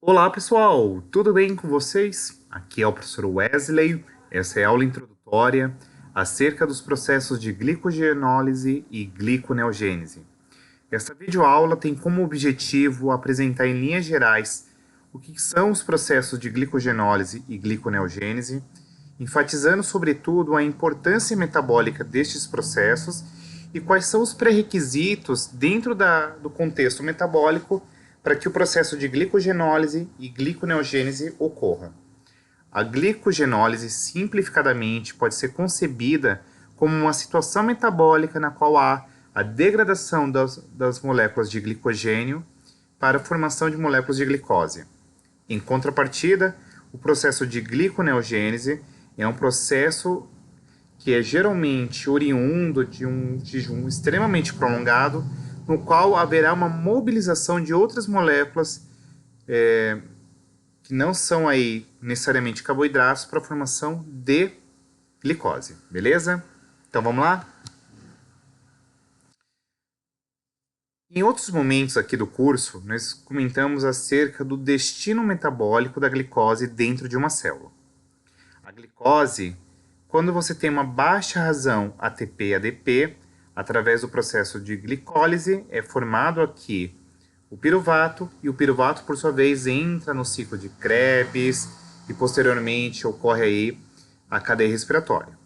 Olá pessoal, tudo bem com vocês? Aqui é o professor Wesley, essa é a aula introdutória acerca dos processos de glicogenólise e gliconeogênese. Essa videoaula tem como objetivo apresentar em linhas gerais o que são os processos de glicogenólise e gliconeogênese, enfatizando sobretudo a importância metabólica destes processos e quais são os pré-requisitos dentro do contexto metabólico para que o processo de glicogenólise e gliconeogênese ocorra. A glicogenólise, simplificadamente, pode ser concebida como uma situação metabólica na qual há a degradação das moléculas de glicogênio para a formação de moléculas de glicose. Em contrapartida, o processo de gliconeogênese é um processo que é geralmente oriundo de um jejum extremamente prolongado, no qual haverá uma mobilização de outras moléculas que não são aí necessariamente carboidratos para a formação de glicose, beleza? Então vamos lá? Em outros momentos aqui do curso, nós comentamos acerca do destino metabólico da glicose dentro de uma célula. A glicose, quando você tem uma baixa razão ATP-ADP, através do processo de glicólise, é formado aqui o piruvato, e o piruvato, por sua vez, entra no ciclo de Krebs e, posteriormente, ocorre aí a cadeia respiratória.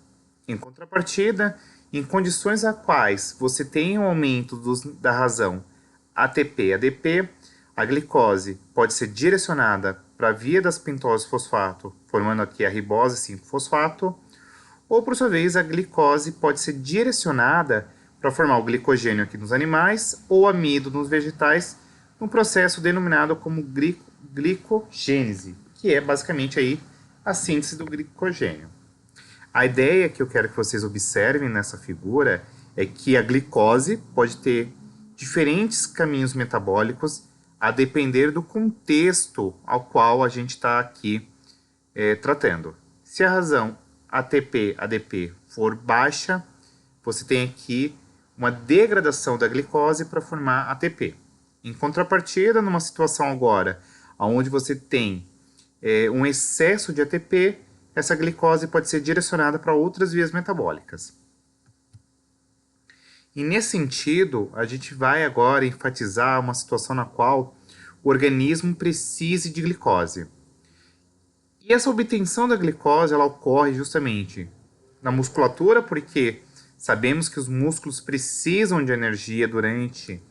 Em contrapartida, em condições a quais você tem um aumento da razão ATP-ADP, a glicose pode ser direcionada para a via das pentose fosfato, formando aqui a ribose 5-fosfato, ou, por sua vez, a glicose pode ser direcionada para formar o glicogênio aqui nos animais ou amido nos vegetais, num processo denominado como glicogênese, que é basicamente aí a síntese do glicogênio. A ideia que eu quero que vocês observem nessa figura é que a glicose pode ter diferentes caminhos metabólicos a depender do contexto ao qual a gente está aqui tratando. Se a razão ATP-ADP for baixa, você tem aqui uma degradação da glicose para formar ATP. Em contrapartida, numa situação agora onde você tem um excesso de ATP, essa glicose pode ser direcionada para outras vias metabólicas. E nesse sentido, a gente vai agora enfatizar uma situação na qual o organismo precise de glicose. E essa obtenção da glicose ela ocorre justamente na musculatura, porque sabemos que os músculos precisam de energia durante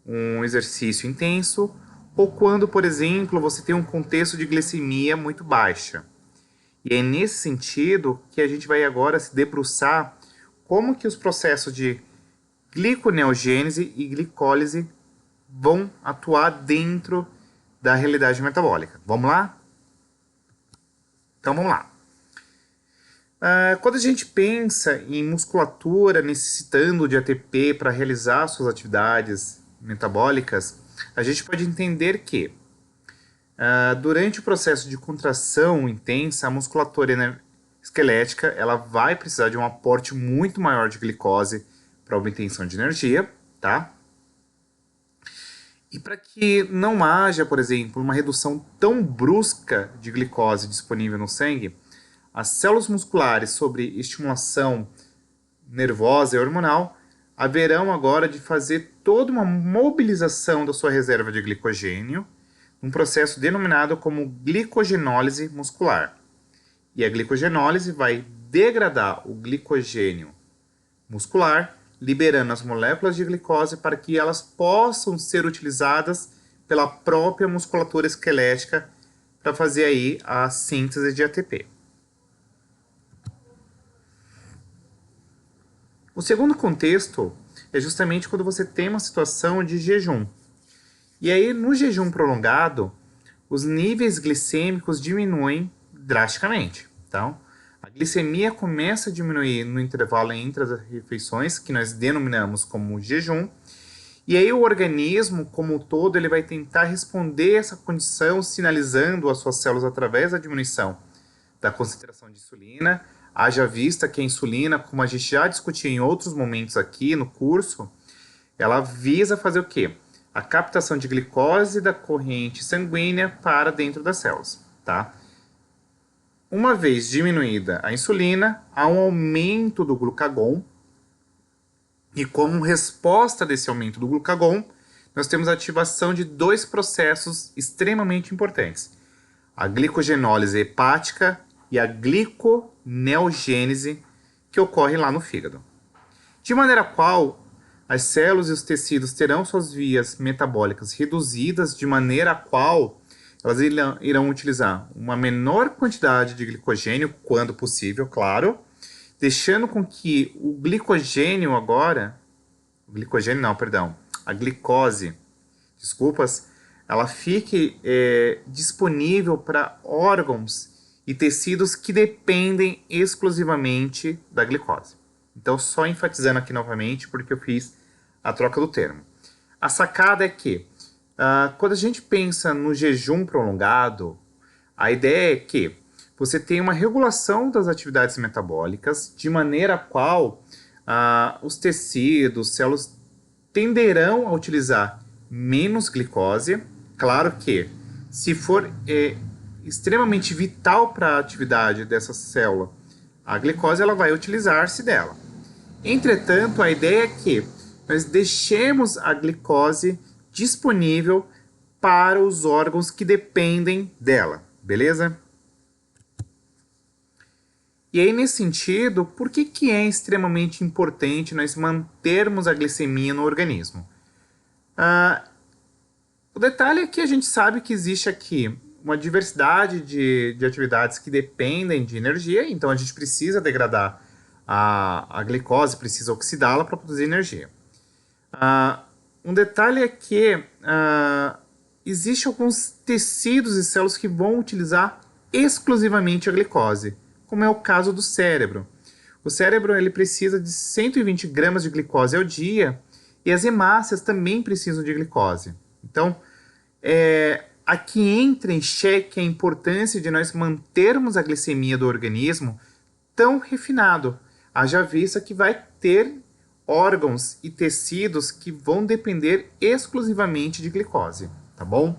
um exercício intenso, ou quando, por exemplo, você tem um contexto de glicemia muito baixa. E é nesse sentido que a gente vai agora se debruçar como que os processos de gliconeogênese e glicólise vão atuar dentro da realidade metabólica. Vamos lá? Então vamos lá. Quando a gente pensa em musculatura necessitando de ATP para realizar suas atividades metabólicas, a gente pode entender que durante o processo de contração intensa, a musculatura esquelética ela vai precisar de um aporte muito maior de glicose para obtenção de energia, tá? E para que não haja, por exemplo, uma redução tão brusca de glicose disponível no sangue, as células musculares, sob estimulação nervosa e hormonal, haverão agora de fazer toda uma mobilização da sua reserva de glicogênio, num processo denominado como glicogenólise muscular. E a glicogenólise vai degradar o glicogênio muscular, liberando as moléculas de glicose para que elas possam ser utilizadas pela própria musculatura esquelética para fazer aí a síntese de ATP. O segundo contexto é justamente quando você tem uma situação de jejum. E aí, no jejum prolongado, os níveis glicêmicos diminuem drasticamente. Então, a glicemia começa a diminuir no intervalo entre as refeições, que nós denominamos como jejum, e aí o organismo, como um todo, ele vai tentar responder essa condição, sinalizando as suas células através da diminuição da concentração de insulina. Haja vista que a insulina, como a gente já discutiu em outros momentos aqui no curso, ela visa fazer o quê? a captação de glicose da corrente sanguínea para dentro das células, tá? Uma vez diminuída a insulina, há um aumento do glucagon, e como resposta desse aumento do glucagon, nós temos a ativação de dois processos extremamente importantes: a glicogenólise hepática e a gliconeogênese, que ocorre lá no fígado. De maneira qual as células e os tecidos terão suas vias metabólicas reduzidas, de maneira a qual elas irão utilizar uma menor quantidade de glicogênio, quando possível, claro, deixando com que o glicogênio agora, a glicose, desculpas, ela fique disponível para órgãos e tecidos que dependem exclusivamente da glicose. Então, só enfatizando aqui novamente, porque eu fiz a troca do termo. A sacada é que, quando a gente pensa no jejum prolongado, a ideia é que você tem uma regulação das atividades metabólicas, de maneira a qual os tecidos, células, tenderão a utilizar menos glicose. Claro que, se for extremamente vital para a atividade dessa célula, a glicose ela vai utilizar-se dela. Entretanto, a ideia é que nós deixemos a glicose disponível para os órgãos que dependem dela, beleza? E aí, nesse sentido, por que é extremamente importante nós mantermos a glicemia no organismo? O detalhe é que a gente sabe que existe aqui uma diversidade de atividades que dependem de energia, então a gente precisa degradar a glicose, precisa oxidá-la para produzir energia. Um detalhe é que existem alguns tecidos e células que vão utilizar exclusivamente a glicose, como é o caso do cérebro. O cérebro ele precisa de 120 gramas de glicose ao dia e as hemácias também precisam de glicose. Então, aqui entra em xeque a importância de nós mantermos a glicemia do organismo tão refinado. Haja vista que vai ter órgãos e tecidos que vão depender exclusivamente de glicose, tá bom?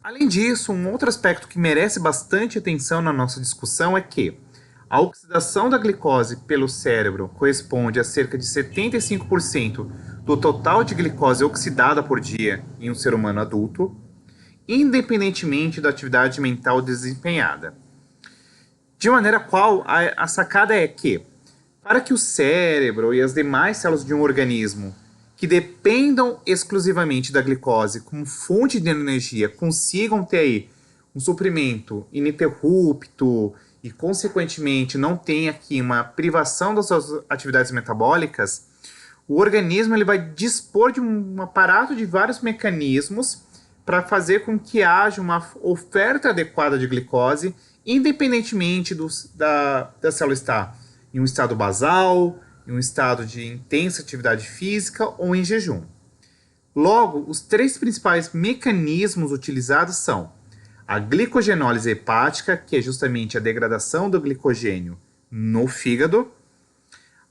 Além disso, um outro aspecto que merece bastante atenção na nossa discussão é que a oxidação da glicose pelo cérebro corresponde a cerca de 75% do total de glicose oxidada por dia em um ser humano adulto, independentemente da atividade mental desempenhada. De maneira qual, a sacada é que, para que o cérebro e as demais células de um organismo que dependam exclusivamente da glicose como fonte de energia consigam ter aí um suprimento ininterrupto e, consequentemente, não tenha aqui uma privação das suas atividades metabólicas, o organismo ele vai dispor de um aparato de vários mecanismos para fazer com que haja uma oferta adequada de glicose, independentemente da célula estar em um estado basal, em um estado de intensa atividade física ou em jejum. Logo, os três principais mecanismos utilizados são a glicogenólise hepática, que é justamente a degradação do glicogênio no fígado,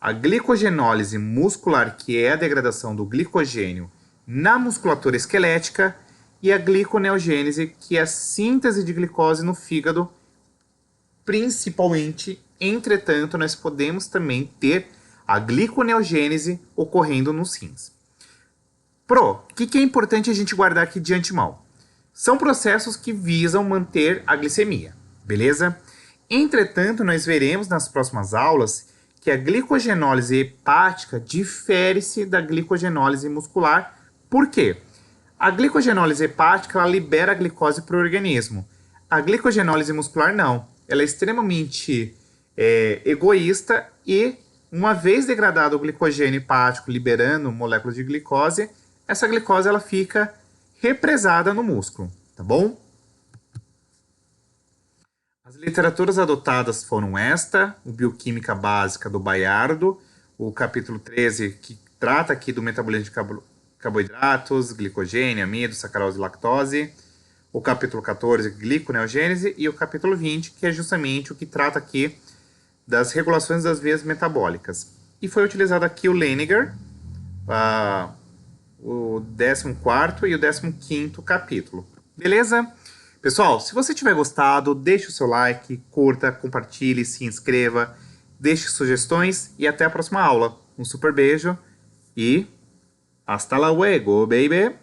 a glicogenólise muscular, que é a degradação do glicogênio na musculatura esquelética, e a gliconeogênese, que é a síntese de glicose no fígado, principalmente. Entretanto, nós podemos também ter a gliconeogênese ocorrendo nos rins. O que é importante a gente guardar aqui de antemão? São processos que visam manter a glicemia, beleza? Entretanto, nós veremos nas próximas aulas que a glicogenólise hepática difere-se da glicogenólise muscular. Por quê? A glicogenólise hepática ela libera a glicose para o organismo. A glicogenólise muscular não. Ela é extremamente egoísta e, uma vez degradado o glicogênio hepático, liberando moléculas de glicose, essa glicose ela fica represada no músculo, tá bom? As literaturas adotadas foram esta, o Bioquímica Básica do Bayardo, o capítulo 13, que trata aqui do metabolismo de carboidratos, glicogênio, amido, sacarose e lactose, o capítulo 14, gliconeogênese, e o capítulo 20, que é justamente o que trata aqui das regulações das vias metabólicas. e foi utilizado aqui o Leininger, o 14º e o 15º capítulo. Beleza? Pessoal, se você tiver gostado, deixe o seu like, curta, compartilhe, se inscreva, deixe sugestões e até a próxima aula. Um super beijo e hasta luego, baby!